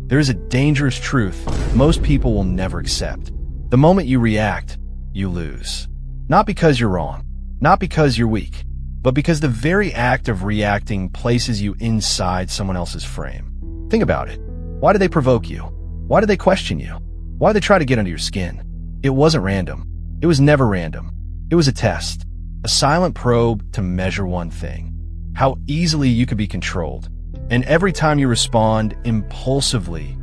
there is a dangerous truth most people will never accept. The moment you react, you lose. Not because you're wrong, not because you're weak, but because the very act of reacting places you inside someone else's frame. Think about it. Why did they provoke you? Why did they question you? Why did they try to get under your skin? It wasn't random. It was never random. It was a test, a silent probe to measure one thing: how easily you could be controlled. And every time you respond impulsively,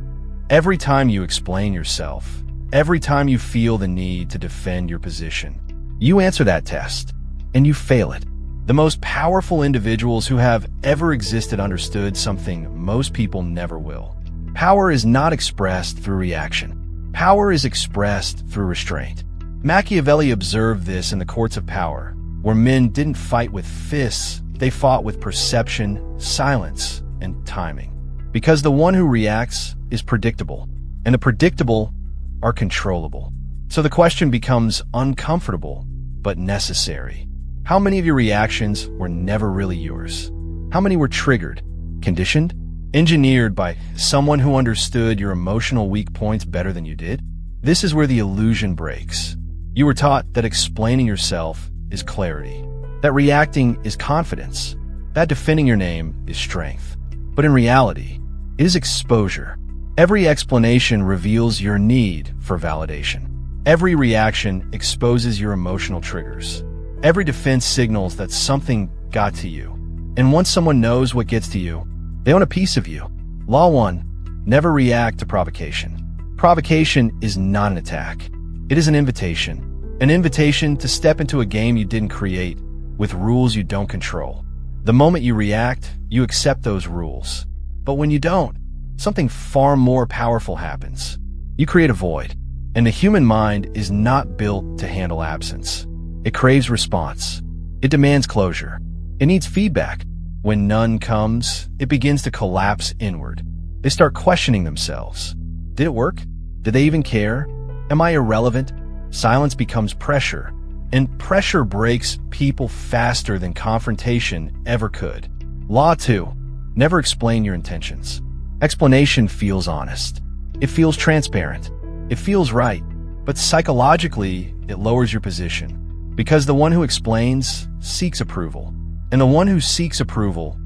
every time you explain yourself, every time you feel the need to defend your position, you answer that test, and you fail it. The most powerful individuals who have ever existed understood something most people never will. Power is not expressed through reaction. Power is expressed through restraint. Machiavelli observed this in the courts of power, where men didn't fight with fists, they fought with perception, silence, and timing. Because the one who reacts is predictable, and the predictable are controllable. So the question becomes uncomfortable, but necessary. How many of your reactions were never really yours? How many were triggered, conditioned, engineered by someone who understood your emotional weak points better than you did? This is where the illusion breaks. You were taught that explaining yourself is clarity, that reacting is confidence, that defending your name is strength. But in reality, it is exposure. Every explanation reveals your need for validation. Every reaction exposes your emotional triggers. Every defense signals that something got to you. And once someone knows what gets to you, they own a piece of you. Law 1, never react to provocation. Provocation is not an attack. It is an invitation to step into a game you didn't create with rules you don't control. The moment you react, you accept those rules. But when you don't, something far more powerful happens. You create a void, and the human mind is not built to handle absence. It craves response. It demands closure. It needs feedback. When none comes, it begins to collapse inward. They start questioning themselves. Did it work? Did they even care? Am I irrelevant? Silence becomes pressure, and pressure breaks people faster than confrontation ever could. Law 2, never explain your intentions. Explanation feels honest. It feels transparent. It feels right, but psychologically, it lowers your position. Because the one who explains seeks approval, and the one who seeks approval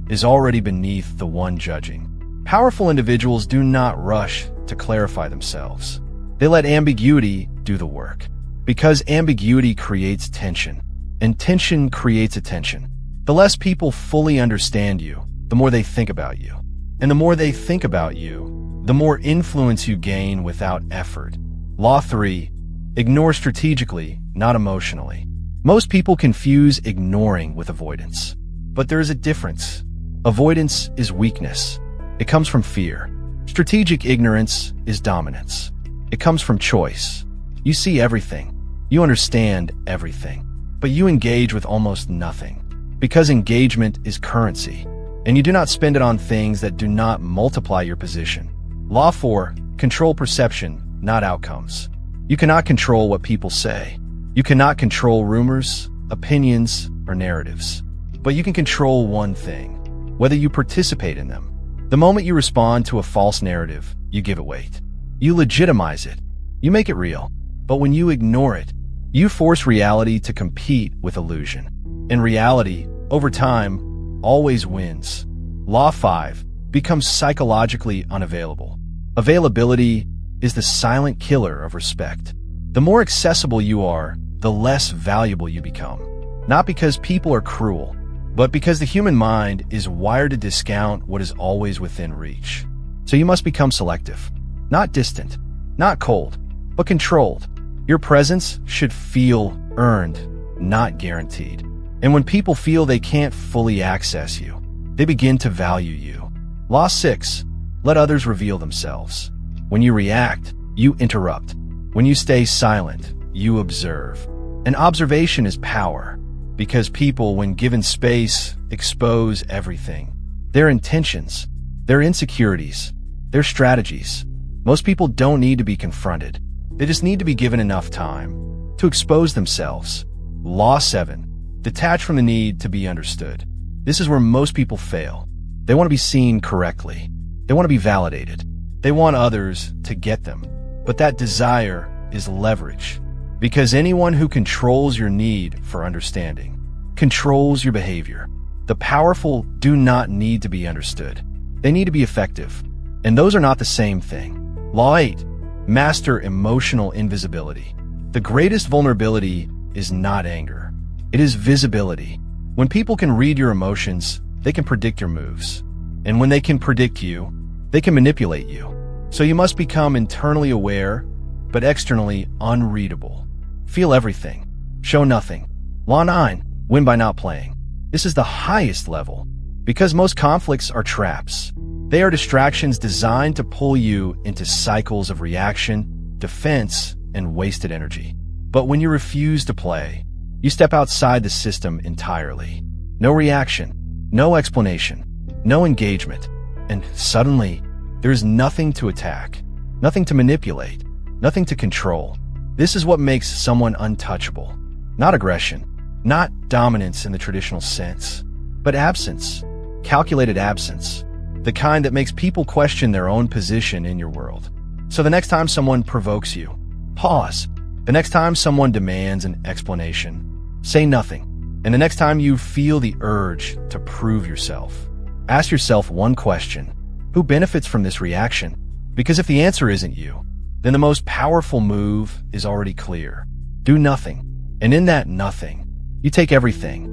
is already beneath the one judging. Powerful individuals do not rush to clarify themselves. They let ambiguity do the work. Because ambiguity creates tension, and tension creates attention. The less people fully understand you, the more they think about you. And the more they think about you, the more influence you gain without effort. Law 3, ignore strategically, not emotionally. Most people confuse ignoring with avoidance. But there is a difference. Avoidance is weakness. It comes from fear. Strategic ignorance is dominance. It comes from choice. You see everything. You understand everything. But you engage with almost nothing. Because engagement is currency. And you do not spend it on things that do not multiply your position. Law 4, control perception, not outcomes. You cannot control what people say. You cannot control rumors, opinions, or narratives. But you can control one thing, whether you participate in them. The moment you respond to a false narrative, you give it weight. You legitimize it. You make it real. But when you ignore it, you force reality to compete with illusion. And reality, over time, always wins. Law 5, becomes psychologically unavailable. Availability is the silent killer of respect. The more accessible you are, the less valuable you become. Not because people are cruel, but because the human mind is wired to discount what is always within reach. So you must become selective. Not distant, not cold, but controlled. Your presence should feel earned, not guaranteed. And when people feel they can't fully access you, they begin to value you. Law 6, let others reveal themselves. When you react, you interrupt. When you stay silent, you observe. And observation is power, because people, when given space, expose everything. Their intentions, their insecurities, their strategies. Most people don't need to be confronted. They just need to be given enough time to expose themselves. Law 7, detach from the need to be understood. This is where most people fail. They want to be seen correctly. They want to be validated. They want others to get them. But that desire is leverage. Because anyone who controls your need for understanding controls your behavior. The powerful do not need to be understood. They need to be effective. And those are not the same thing. Law 8. Master emotional invisibility. The greatest vulnerability is not anger. It is visibility. When people can read your emotions, they can predict your moves. And when they can predict you, they can manipulate you. So you must become internally aware, but externally unreadable. Feel everything. Show nothing. Law 9. Win by not playing. This is the highest level. Because most conflicts are traps. They are distractions designed to pull you into cycles of reaction, defense, and wasted energy. But when you refuse to play, you step outside the system entirely. No reaction, no explanation, no engagement, and suddenly, there's nothing to attack, nothing to manipulate, nothing to control. This is what makes someone untouchable. Not aggression, not dominance in the traditional sense, but absence, calculated absence, the kind that makes people question their own position in your world. So the next time someone provokes you, pause. The next time someone demands an explanation, say nothing. And the next time you feel the urge to prove yourself, ask yourself one question: who benefits from this reaction? Because if the answer isn't you, then the most powerful move is already clear. Do nothing. And in that nothing, you take everything.